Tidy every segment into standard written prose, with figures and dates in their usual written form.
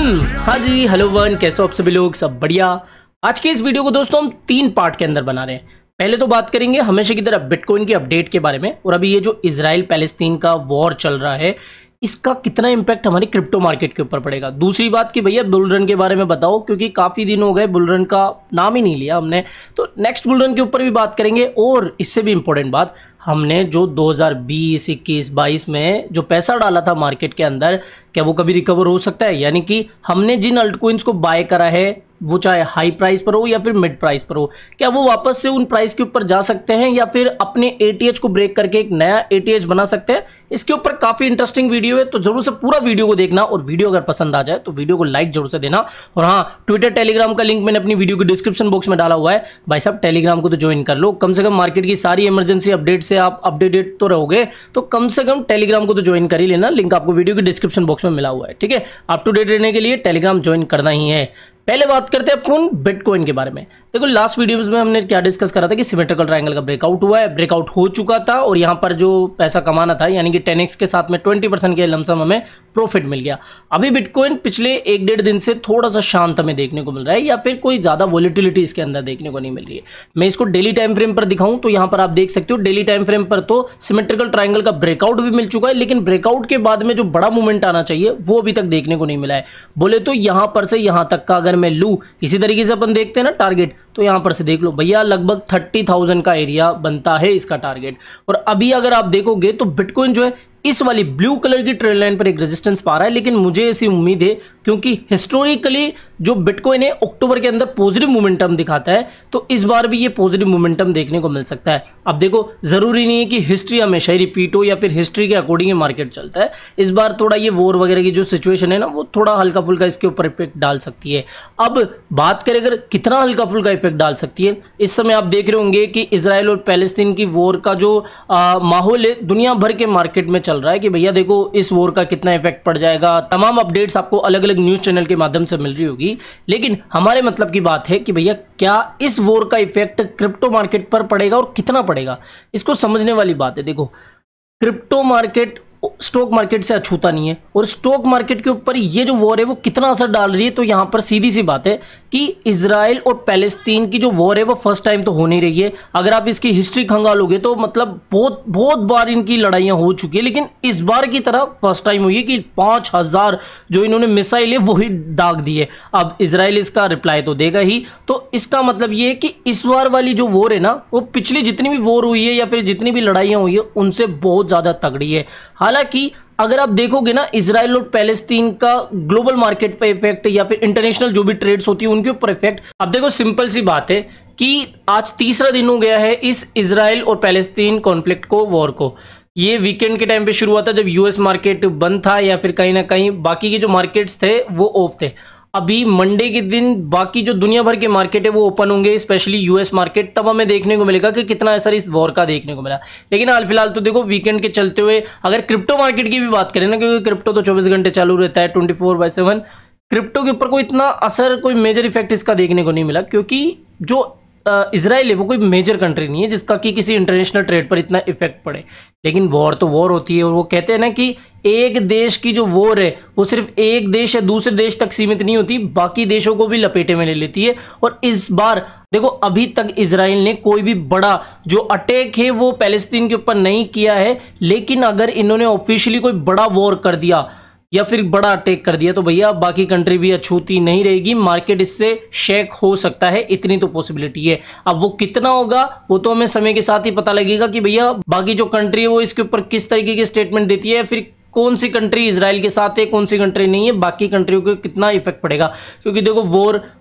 हाँ जी, hello one, कैसे हो आप सभी लोग? सब बढ़िया। आज के इस वीडियो को दोस्तों हम 3 पार्ट के अंदर बना रहे हैं। पहले तो बात करेंगे हमेशा की तरह बिटकॉइन की अपडेट के बारे में, और अभी ये जो इजराइल पैलेस्तीन का वॉर चल रहा है इसका कितना इंपैक्ट हमारी क्रिप्टो मार्केट के ऊपर पड़ेगा। दूसरी बात कि भैया बुल रन के बारे में बताओ, क्योंकि काफ़ी दिन हो गए बुल रन का नाम ही नहीं लिया हमने, तो नेक्स्ट बुल रन के ऊपर भी बात करेंगे। और इससे भी इंपॉर्टेंट बात, हमने जो 2020, 21, 22 में जो पैसा डाला था मार्केट के अंदर, क्या वो कभी रिकवर हो सकता है? यानी कि हमने जिन अल्टकॉइंस को बाय करा है, वो चाहे हाई प्राइस पर हो या फिर मिड प्राइस पर हो, क्या वो वापस से उन प्राइस के ऊपर जा सकते हैं या फिर अपने एटीएच को ब्रेक करके एक नया एटीएच बना सकते हैं? इसके ऊपर काफी इंटरेस्टिंग वीडियो है, तो जरूर से पूरा वीडियो को देखना। और वीडियो अगर पसंद आ जाए तो वीडियो को लाइक जरूर से देना। और हाँ, ट्विटर टेलीग्राम का लिंक मैंने अपनी वीडियो के डिस्क्रिप्शन बॉक्स में डाला हुआ है। भाई साहब, टेलीग्राम को तो ज्वाइन कर लो, कम से कम मार्केट की सारी इमरजेंसी अपडेट से आप अपडेटेड तो रहोगे, तो कम से कम टेलीग्राम को तो ज्वाइन कर ही लेना। लिंक आपको वीडियो के डिस्क्रिप्शन बॉक्स में मिला हुआ है, ठीक है? अप टू डेट रहने के लिए टेलीग्राम ज्वाइन करना ही है। पहले बात करते हैं अपन बिटकॉइन के बारे में। देखो, लास्ट वीडियोस में हमने क्या डिस्कस करा था कि सिमेट्रिकल ट्रायंगल का ब्रेकआउट हुआ है, ब्रेकआउट हो चुका था, और यहाँ पर जो पैसा कमाना था यानी कि 10x के साथ में 20% के लमसम हमें प्रॉफिट मिल गया। अभी बिटकॉइन पिछले 1-1.5 दिन से थोड़ा सा शांत हमें देखने को मिल रहा है, या फिर कोई ज्यादा वॉलिटिलिटी इसके अंदर देखने को नहीं मिल रही है। मैं इसको डेली टाइम फ्रेम पर दिखाऊं तो यहाँ पर आप देख सकते हो, डेली टाइम फ्रेम पर तो सिमेट्रिकल ट्रायंगल का ब्रेकआउट भी मिल चुका है, लेकिन ब्रेकआउट के बाद में जो बड़ा मूवमेंट आना चाहिए वो अभी तक देखने को नहीं मिला है। बोले तो यहाँ पर से यहाँ तक का अगर मैं लूँ, इसी तरीके से अपन देखते हैं ना टारगेट, तो यहां पर से देख लो भैया, लगभग 30,000 का एरिया बनता है इसका टारगेट। और अभी अगर आप देखोगे तो बिटकॉइन जो है इस वाली ब्लू कलर की ट्रेंड लाइन पर एक रेजिस्टेंस पा रहा है, लेकिन मुझे ऐसी उम्मीद है, क्योंकि हिस्टोरिकली जो बिटकॉइन है अक्टूबर के अंदर पॉजिटिव मोमेंटम दिखाता है, तो इस बार भी ये पॉजिटिव मोमेंटम देखने को मिल सकता है। अब देखो, जरूरी नहीं है कि हिस्ट्री हमेशा ही रिपीट हो या फिर हिस्ट्री के अकॉर्डिंग मार्केट चलता है। इस बार थोड़ा ये वॉर वगैरह की जो सिचुएशन है ना, वो थोड़ा हल्का फुल्का इसके ऊपर इफेक्ट डाल सकती है। अब बात करें अगर कितना हल्का फुल्का इफेक्ट डाल सकती है, इस समय आप देख रहे होंगे कि इजराइल और पैलेस्तीन की वॉर का जो माहौल है दुनिया भर के मार्केट में चल रहा है कि भैया देखो इस वॉर का कितना इफेक्ट पड़ जाएगा। तमाम अपडेट्स आपको अलग अलग न्यूज चैनल के माध्यम से मिल रही होगी, लेकिन हमारे मतलब की बात है कि भैया क्या इस वॉर का इफेक्ट क्रिप्टो मार्केट पर पड़ेगा और कितना पड़ेगा, इसको समझने वाली बात है। देखो, क्रिप्टो मार्केट स्टॉक मार्केट से अछूता नहीं है, और स्टॉक मार्केट के ऊपर ये जो वॉर है वो कितना असर डाल रही है, तो यहां पर सीधी सी बात है कि इजराइल और पैलेस्तीन की जो वॉर है वो फर्स्ट टाइम तो हो नहीं रही है। अगर आप इसकी हिस्ट्री खंगालोगे तो मतलब बहुत बहुत बार इनकी लड़ाइयां हो चुकी है, लेकिन इस बार की तरह फर्स्ट टाइम हुई है कि 5,000 जो इन्होंने मिसाइल है वही दाग दी है। अब इजराइल इसका रिप्लाई तो देगा ही, तो इसका मतलब ये है कि इस बार वाली जो वॉर है ना, वो पिछली जितनी भी वॉर हुई है या फिर जितनी भी लड़ाइयां हुई है उनसे बहुत ज्यादा तगड़ी है। हालांकि अगर आप देखोगे ना, इजराइल और पैलेस्तीन का ग्लोबल मार्केट पे इफेक्ट या फिर इंटरनेशनल जो भी ट्रेड्स होती है उनके ऊपर इफेक्ट, अब देखो सिंपल सी बात है कि आज तीसरा दिन हो गया है इस इजराइल और पैलेस्तीन कॉन्फ्लिक्ट को, वॉर को। ये वीकेंड के टाइम पे शुरू हुआ था जब यूएस मार्केट बंद था, या फिर कहीं ना कहीं बाकी के जो मार्केट्स थे वो ऑफ थे। अभी मंडे के दिन बाकी जो दुनिया भर के मार्केट है वो ओपन होंगे, स्पेशली यूएस मार्केट, तब हमें देखने को मिलेगा कि कितना असर इस वॉर का देखने को मिला। लेकिन हाल फिलहाल तो देखो, वीकेंड के चलते हुए अगर क्रिप्टो मार्केट की भी बात करें ना, क्योंकि क्रिप्टो तो 24 घंटे चालू रहता है 24/7, क्रिप्टो के ऊपर कोई इतना असर, कोई मेजर इफेक्ट इसका देखने को नहीं मिला, क्योंकि जो इजराइल है वो कोई मेजर कंट्री नहीं है जिसका कि किसी इंटरनेशनल ट्रेड पर इतना इफेक्ट पड़े। लेकिन वॉर तो वॉर होती है, और वो कहते हैं ना कि एक देश की जो वॉर है वो सिर्फ एक देश या दूसरे देश तक सीमित नहीं होती, बाकी देशों को भी लपेटे में ले लेती है। और इस बार देखो, अभी तक इजराइल ने कोई भी बड़ा जो अटैक है वो पैलेस्तीन के ऊपर नहीं किया है, लेकिन अगर इन्होंने ऑफिशियली कोई बड़ा वॉर कर दिया या फिर बड़ा अटैक कर दिया तो भैया बाकी कंट्री भी अछूती नहीं रहेगी, मार्केट इससे शेक हो सकता है, इतनी तो पॉसिबिलिटी है। अब वो कितना होगा वो तो हमें समय के साथ ही पता लगेगा कि भैया बाकी जो कंट्री है वो इसके ऊपर किस तरीके की स्टेटमेंट देती है, फिर कौन सी कंट्री इजराइल के साथ है, कौन सी कंट्री नहीं है, बाकी कंट्रियों को कितना इफेक्ट पड़ेगा। क्योंकि देखो,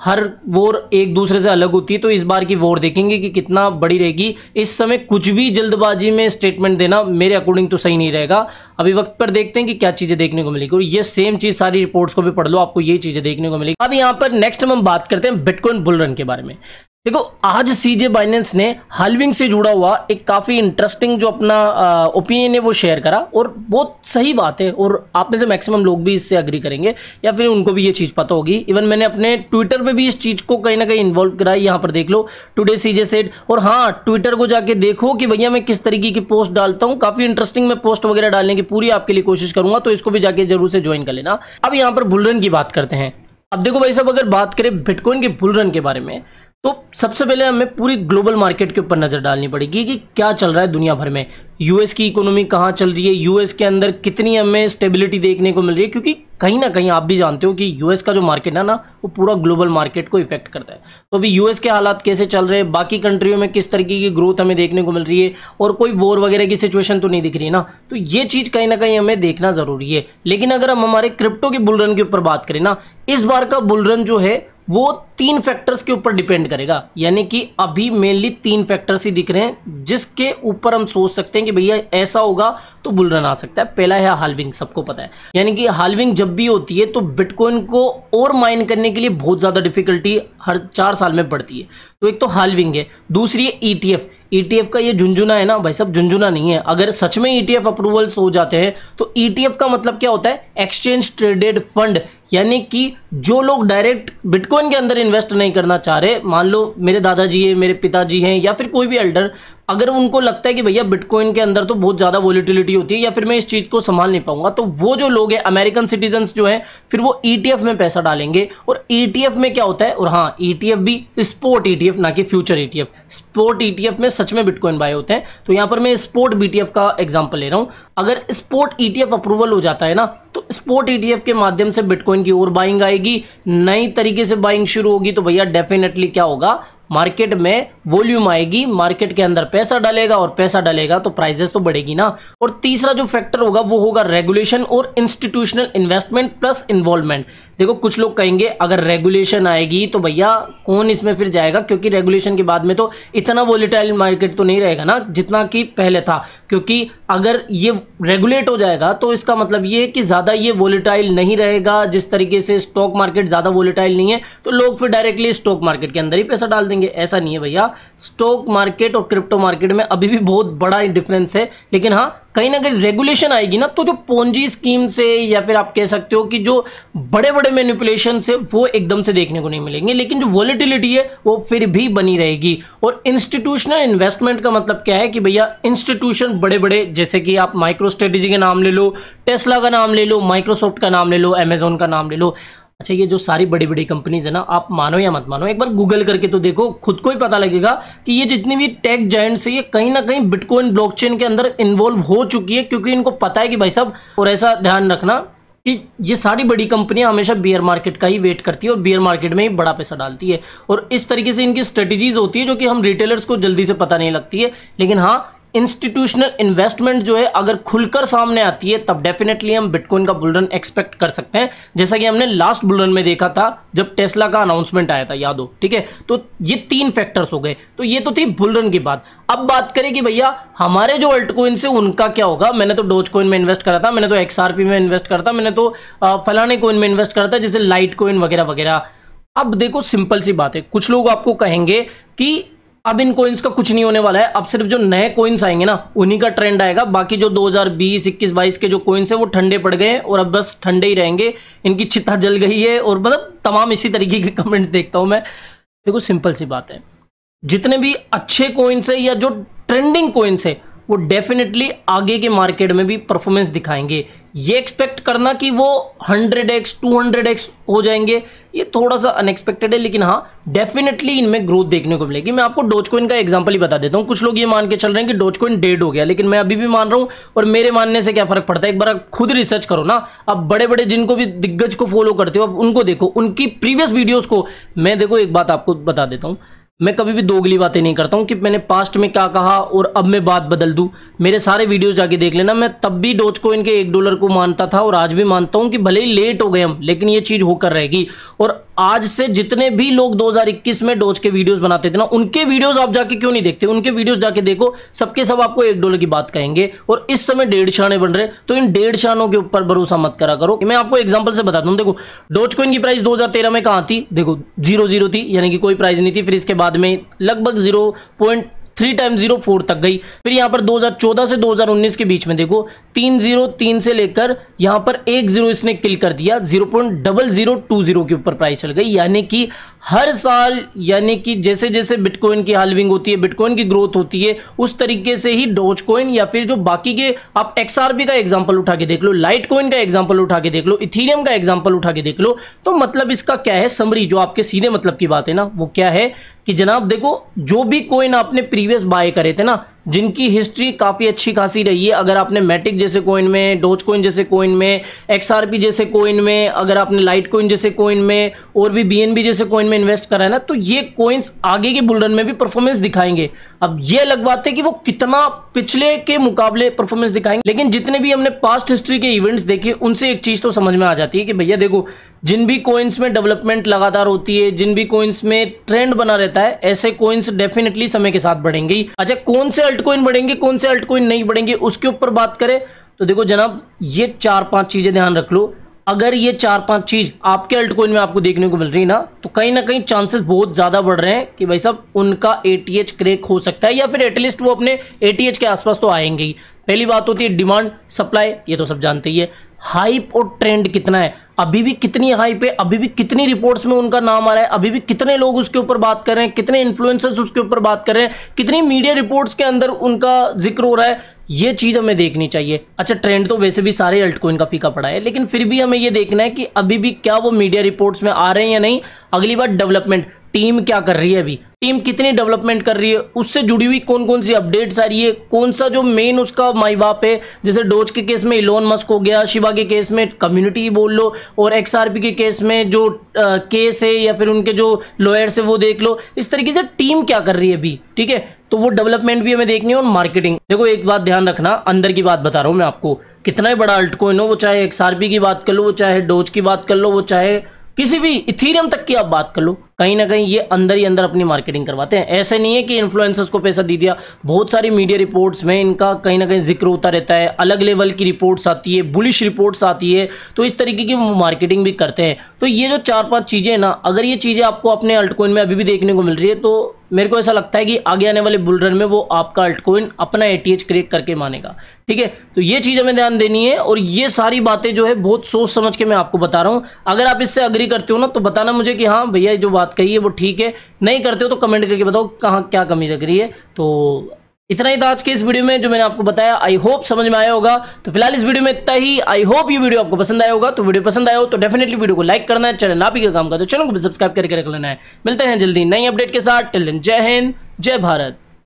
हर वॉर एक दूसरे से अलग होती है, तो इस बार की वॉर देखेंगे कि कितना बड़ी रहेगी। इस समय कुछ भी जल्दबाजी में स्टेटमेंट देना मेरे अकॉर्डिंग तो सही नहीं रहेगा। अभी वक्त पर देखते हैं कि क्या चीजें देखने को मिलेगी, और ये सेम चीज सारी रिपोर्ट्स को भी पढ़ लो, आपको ये चीजें देखने को मिलेगी। अब यहाँ पर नेक्स्ट हम बात करते हैं बिटकॉइन बुल रन के बारे में। देखो आज सीजे बाइनेंस ने हाल्विंग से जुड़ा हुआ एक काफ़ी इंटरेस्टिंग जो अपना ओपिनियन है वो शेयर करा, और बहुत सही बात है, और आप में से मैक्सिमम लोग भी इससे अग्री करेंगे या फिर उनको भी ये चीज़ पता होगी। इवन मैंने अपने ट्विटर पे भी इस चीज़ को कहीं ना कहीं इन्वॉल्व करा है, यहाँ पर देख लो टुडे सीजे सेड। और हाँ, ट्विटर को जाके देखो कि भैया मैं किस तरीके की पोस्ट डालता हूँ, काफ़ी इंटरेस्टिंग मैं पोस्ट वगैरह डालने की पूरी आपके लिए कोशिश करूँगा, तो इसको भी जाके जरूर से ज्वाइन कर लेना। अब यहाँ पर बुल रन की बात करते हैं। अब देखो भाई साहब, अगर बात करें बिटकॉइन के बुल रन के बारे में, तो सबसे पहले हमें पूरी ग्लोबल मार्केट के ऊपर नजर डालनी पड़ेगी कि क्या चल रहा है दुनिया भर में। यूएस की इकोनॉमी कहाँ चल रही है, यूएस के अंदर कितनी हमें स्टेबिलिटी देखने को मिल रही है, क्योंकि कहीं ना कहीं आप भी जानते हो कि यूएस का जो मार्केट है ना, वो पूरा ग्लोबल मार्केट को इफेक्ट करता है। तो अभी यूएस के हालात कैसे चल रहे हैं, बाकी कंट्रियों में किस तरीके की ग्रोथ हमें देखने को मिल रही है, और कोई वॉर वगैरह की सिचुएशन तो नहीं दिख रही है ना, तो ये चीज़ कहीं ना कहीं हमें देखना जरूरी है। लेकिन अगर हम हमारे क्रिप्टो के बुल रन के ऊपर बात करें ना, इस बार का बुल रन जो है वो 3 फैक्टर्स के ऊपर डिपेंड करेगा। यानी कि अभी मेनली 3 फैक्टर्स ही दिख रहे हैं जिसके ऊपर हम सोच सकते हैं कि भैया ऐसा होगा तो बुल रन आ सकता है। पहला है हाल्विंग, सबको पता है। यानी कि हाल्विंग जब भी होती है तो बिटकॉइन को और माइन करने के लिए बहुत ज़्यादा डिफिकल्टी हर 4 साल में बढ़ती है। तो एक तो हाल्विंग है, दूसरी है ईटीएफ। ईटीएफ का ये झुंझुना है ना भाई साहब, झुंझुना नहीं है। अगर सच में ईटीएफ अप्रूवल्स हो जाते हैं तो ईटीएफ का मतलब क्या होता है, एक्सचेंज ट्रेडेड फंड। यानी कि जो लोग डायरेक्ट बिटकॉइन के अंदर इन्वेस्ट नहीं करना चाह रहे, मान लो मेरे दादाजी है, मेरे पिताजी हैं, या फिर कोई भी एल्डर, अगर उनको लगता है कि भैया बिटकॉइन के अंदर तो बहुत ज़्यादा वॉलिटिलिटी होती है या फिर मैं इस चीज़ को संभाल नहीं पाऊंगा, तो वो जो लोग हैं अमेरिकन सिटीजन्स जो हैं, फिर वो ईटीएफ में पैसा डालेंगे। और ईटीएफ में क्या होता है, और हाँ ईटीएफ भी स्पोर्ट ईटीएफ ना कि फ्यूचर ईटीएफ, स्पोर्ट ईटीएफ में सच में बिटकॉइन बाय होते हैं। तो यहाँ पर मैं स्पोर्ट बीटीएफ का एग्जाम्पल ले रहा हूँ। अगर स्पोर्ट ईटीएफ अप्रूवल हो जाता है ना, तो स्पोर्ट ईटीएफ के माध्यम से बिटकॉइन की और बाइंग आएगी, नई तरीके से बाइंग शुरू होगी। तो भैया डेफिनेटली क्या होगा, मार्केट में वॉल्यूम आएगी, मार्केट के अंदर पैसा डालेगा, और पैसा डालेगा तो प्राइसेस तो बढ़ेगी ना। और तीसरा जो फैक्टर होगा वो होगा रेगुलेशन और इंस्टीट्यूशनल इन्वेस्टमेंट प्लस इन्वॉल्वमेंट। देखो कुछ लोग कहेंगे अगर रेगुलेशन आएगी तो भैया कौन इसमें फिर जाएगा, क्योंकि रेगुलेशन के बाद में तो इतना वोलेटाइल मार्केट तो नहीं रहेगा ना जितना कि पहले था। क्योंकि अगर ये रेगुलेट हो जाएगा तो इसका मतलब ये है कि ज़्यादा ये वोलेटाइल नहीं रहेगा। जिस तरीके से स्टॉक मार्केट ज़्यादा वोलेटाइल नहीं है, तो लोग फिर डायरेक्टली स्टॉक मार्केट के अंदर ही पैसा डाल देंगे। ऐसा नहीं है भैया, स्टॉक मार्केट और क्रिप्टो मार्केट में अभी भी बहुत बड़ा डिफरेंस है। लेकिन हाँ, कहीं ना कहीं रेगुलेशन आएगी ना, तो जो पोंजी स्कीम से, या फिर आप कह सकते हो कि जो बड़े बड़े मैनिपुलेशन से, वो एकदम से देखने को नहीं मिलेंगे। लेकिन जो वॉलेटिलिटी है वो फिर भी बनी रहेगी। और इंस्टीट्यूशनल इन्वेस्टमेंट का मतलब क्या है कि भैया इंस्टीट्यूशन बड़े बड़े, जैसे कि आप माइक्रो स्ट्रेटेजी का नाम ले लो, टेस्ला का नाम ले लो, माइक्रोसॉफ्ट का नाम ले लो, अमेजोन का नाम ले लो। अच्छा, ये जो सारी बड़ी बड़ी कंपनीज है ना, आप मानो या मत मानो, एक बार गूगल करके तो देखो, खुद को ही पता लगेगा कि ये जितनी भी टेक जायंट्स है ये कहीं ना कहीं बिटकॉइन ब्लॉकचेन के अंदर इन्वॉल्व हो चुकी है। क्योंकि इनको पता है कि भाई साहब, और ऐसा ध्यान रखना कि ये सारी बड़ी कंपनियां हमेशा बियर मार्केट का ही वेट करती है और बियर मार्केट में ही बड़ा पैसा डालती है। और इस तरीके से इनकी स्ट्रेटेजीज होती है जो कि हम रिटेलर्स को जल्दी से पता नहीं लगती है। लेकिन हाँ, इंस्टीट्यूशनल इन्वेस्टमेंट जो है अगर खुलकर सामने आती है, तब डेफिनेटली हम बिटकॉइन का बुल रन एक्सपेक्ट कर सकते हैं, जैसा कि हमने लास्ट बुल रन में देखा था जब टेस्ला का अनाउंसमेंट आया था, याद हो, ठीक है। तो ये 3 फैक्टर्स हो गए। तो ये तो थी बुल रन की बात। अब बात करें कि भैया हमारे जो अल्ट कॉइन से उनका क्या होगा। मैंने तो डोज कॉइन में इन्वेस्ट करा था, मैंने तो XRP में इन्वेस्ट करा था, मैंने तो फलाने कॉइन में इन्वेस्ट करा था, जैसे लाइट कॉइन वगैरह वगैरह। अब देखो सिंपल सी बात है, कुछ लोग आपको कहेंगे कि अब इन कोइंस का कुछ नहीं होने वाला है, अब सिर्फ जो नए कोइंस आएंगे ना उन्हीं का ट्रेंड आएगा। बाकी जो 2020, 21, 22 के जो कोइंस है वो ठंडे पड़ गए और अब बस ठंडे ही रहेंगे, इनकी चिता जल गई है, और मतलब तमाम इसी तरीके के कमेंट्स देखता हूं मैं। देखो सिंपल सी बात है, जितने भी अच्छे कोइंस है या जो ट्रेंडिंग कोइंस है वो डेफिनेटली आगे के मार्केट में भी परफॉर्मेंस दिखाएंगे। ये एक्सपेक्ट करना कि वो 100x 200x हो जाएंगे, ये थोड़ा सा अनएक्सपेक्टेड है। लेकिन हाँ, डेफिनेटली इनमें ग्रोथ देखने को मिलेगी। मैं आपको डोजकॉइन का एग्जांपल ही बता देता हूँ। कुछ लोग ये मान के चल रहे हैं कि डोजकॉइन डेड हो गया, लेकिन मैं अभी भी मान रहा हूँ। और मेरे मानने से क्या फर्क पड़ता है, एक बार आप खुद रिसर्च करो ना। अब बड़े बड़े जिनको भी दिग्गज को फॉलो करते हो, अब उनको देखो, उनकी प्रीवियस वीडियोज को। मैं देखो एक बात आपको बता देता हूँ, मैं कभी भी दोगली बातें नहीं करता हूं कि मैंने पास्ट में क्या कहा और अब मैं बात बदल दूं। मेरे सारे वीडियोस जाके देख लेना। मैं तब भी डोजकॉइन के $1 को मानता था और आज भी मानता हूं कि भले ही लेट हो गए हम, लेकिन ये चीज़ होकर रहेगी। और आज से जितने भी लोग 2021 में डोज के वीडियोस बनाते थे ना, उनके वीडियोस आप जाके क्यों नहीं देखते? उनके वीडियोस जाके देखो, सबके सब आपको $1 की बात कहेंगे और इस समय 1.5 शाने बन रहे। तो इन 1.5 शानों के ऊपर भरोसा मत करा करो। मैं आपको एग्जांपल से बताता हूं। देखो डोज कॉइन की प्राइस 2013 में कहां थी? देखो 0 थी, यानी कि कोई प्राइस नहीं थी। फिर इसके बाद में लगभग 0.3 टाइम्स 04 तक गई। फिर यहां पर 2014 से 2019 के बीच में देखो 303 से लेकर यहां पर 10 इसने किल कर दिया, 0.0020 के ऊपर प्राइस चल गई। यानी कि हर साल, यानी कि जैसे जैसे बिटकॉइन की हाल्विंग होती है, बिटकॉइन की ग्रोथ होती है, उस तरीके से ही डोज कॉइन या फिर जो बाकी के, आप XRP का एग्जांपल उठा के देख लो, लाइट कॉइन का एग्जांपल उठा के देख लो, इथेरियम का एग्जांपल उठा के देख लो। तो मतलब इसका क्या है, समरी जो आपके सीधे मतलब की बात है ना, वो क्या है कि जनाब देखो, जो भी कॉइन आपने प्रीवियस बाय करे थे ना, जिनकी हिस्ट्री काफी अच्छी खासी रही है, अगर आपने मैटिक जैसे कॉइन में, डोज कॉइन जैसे कॉइन में, XRP जैसे कॉइन में, अगर आपने लाइट कॉइन जैसे कॉइन में और भी BNB जैसे कॉइन में इन्वेस्ट करा है ना, तो ये कॉइन्स आगे के बुल रन में भी परफॉर्मेंस दिखाएंगे। अब ये अलग बात है कि वो कितना पिछले के मुकाबले परफॉर्मेंस दिखाएंगे, लेकिन जितने भी हमने पास्ट हिस्ट्री के इवेंट्स देखे, उनसे एक चीज तो समझ में आ जाती है कि भैया देखो, जिन भी कॉइन्स में डेवलपमेंट लगातार होती है, जिन भी कॉइन्स में ट्रेंड बना रहता है, ऐसे कॉइन्स डेफिनेटली समय के साथ बढ़ेंगे ही। अच्छा, कौन से अल्ट कॉइन बढ़ेंगे, कौन से अल्ट कॉइन नहीं बढ़ेंगे, उसके ऊपर बात करें तो देखो जनाब, ये 4-5 चीजें ध्यान रख लो। अगर ये 4-5 चीज आपके अल्ट कॉइन में आपको देखने को मिल रही ना, तो कहीं ना कहीं चांसेस बहुत ज्यादा बढ़ रहे हैं कि भाई साहब उनका ATH क्रैक हो सकता है, या फिर एटलीस्ट वो अपने ATH के आसपास तो आएंगे ही। पहली बात होती है डिमांड, सप्लाई, ये तो सब जानते ही है। हाइप और ट्रेंड कितना है, अभी भी कितनी हाइप है, अभी भी कितनी रिपोर्ट्स में उनका नाम आ रहा है, अभी भी कितने लोग उसके ऊपर बात कर रहे हैं, कितने इन्फ्लुएंसर्स उसके ऊपर बात कर रहे हैं, कितनी मीडिया रिपोर्ट्स के अंदर उनका जिक्र हो रहा है, ये चीज हमें देखनी चाहिए। अच्छा, ट्रेंड तो वैसे भी सारे अल्टकॉइन का फीका पड़ा है, लेकिन फिर भी हमें ये देखना है कि अभी भी क्या वो मीडिया रिपोर्ट्स में आ रहे हैं या नहीं। अगली बात डेवलपमेंट, टीम क्या कर रही है, अभी टीम कितनी डेवलपमेंट कर रही है, उससे जुड़ी हुई कौन कौन सी अपडेट्स आ रही है, कौन सा जो मेन उसका माई बाप है। जैसे डोज के केस में इलोन मस्क हो गया, शिबा के केस में कम्युनिटी बोल लो, और XRP के केस में जो केस है या फिर उनके जो लॉयर्स है वो देख लो। इस तरीके से टीम क्या कर रही है अभी, ठीक है, तो वो डेवलपमेंट भी हमें देखनी है। और मार्केटिंग, देखो एक बात ध्यान रखना, अंदर की बात बता रहा हूं मैं आपको, कितना ही बड़ा अल्टकॉइन हो, वो चाहे XRP की बात कर लो, वो चाहे डोज की बात कर लो, वो चाहे किसी भी इथेरियम तक की आप बात कर लो, कहीं ना कहीं ये अंदर ही अंदर अपनी मार्केटिंग करवाते हैं। ऐसे नहीं है कि इन्फ्लुएंसर्स को पैसा दे दिया, बहुत सारी मीडिया रिपोर्ट्स में इनका कहीं ना कहीं जिक्र होता रहता है, अलग लेवल की रिपोर्ट्स आती है, बुलिश रिपोर्ट्स आती है, तो इस तरीके की मार्केटिंग भी करते हैं। तो ये जो 4-5 चीज़ें ना, अगर ये चीज़ें आपको अपने अल्टकॉइन में अभी भी देखने को मिल रही है, तो मेरे को ऐसा लगता है कि आगे आने वाले बुल रन में वो आपका अल्टकॉइन अपना ATH क्रैक करके मानेगा, ठीक है। तो ये चीज़ हमें ध्यान देनी है, और ये सारी बातें जो है बहुत सोच समझ के मैं आपको बता रहा हूँ। अगर आप इससे अग्री करते हो ना, तो बताना मुझे कि हाँ भैया जो बात कही है वो ठीक है। नहीं करते हो तो कमेंट करके बताओ कहाँ क्या कमी लग रही है। तो इतना ही था आज के इस वीडियो में जो मैंने आपको बताया। आई होप समझ में आया होगा। तो फिलहाल इस वीडियो में इतना ही। आई होप ये वीडियो आपको पसंद आया होगा। तो वीडियो पसंद आया हो तो डेफिनेटली वीडियो को लाइक करना है, चैनल आप ही का काम का तो चैनल को भी सब्सक्राइब करके रख लेना है। मिलते हैं जल्दी नई अपडेट के साथ। टिल देन जय हिंद, जय भारत।